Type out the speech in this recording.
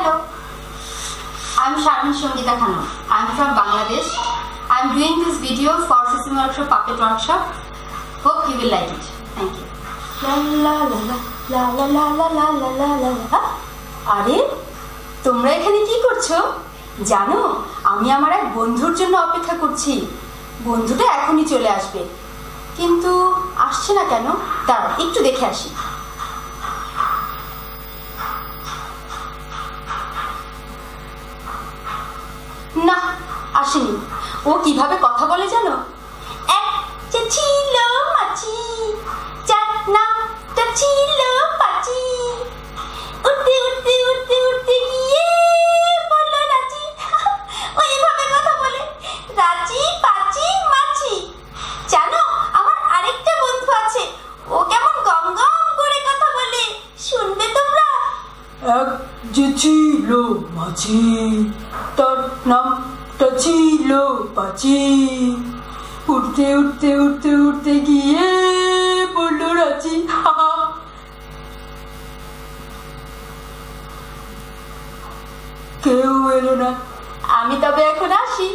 Hello, I'm Sharmin Shongita Khanum. I'm from Bangladesh. I'm doing this video for Sesame Workshop Puppet Workshop. Hope you will like it. Thank you. La la la la la la la la la la la la. আরে তোমরা এখানে কি করছো? জানো আমি আমার এক বন্ধুর জন্য অপেক্ষা করছি। বন্ধুটা এখনই চলে আসবে, কিন্তু আসছে না কেন? দাঁড়াও একটু দেখে আসি। না, আসেনি। ও কিভাবে কথা বলে জানো? একটা ছিল মাছি, যার নামটা ছিল পাচি, উঠতে উঠতে উঠতে উঠতে গিয়ে বললো রাচি। ও এভাবে কথা বলে, রাচি পাচি মাছি। জানো আমার আরেকটা বন্ধু আছে, ও কেমন গম গম করে কথা বলে, শুনবে তোমরা? এক যে ছিল মাছি, তার নামটা ছিল পাচি, উঠতে উঠতে উঠতে উঠতে গিয়ে পড়লো রাচি। কেউ এলো না। আমি তবে এখন আসি।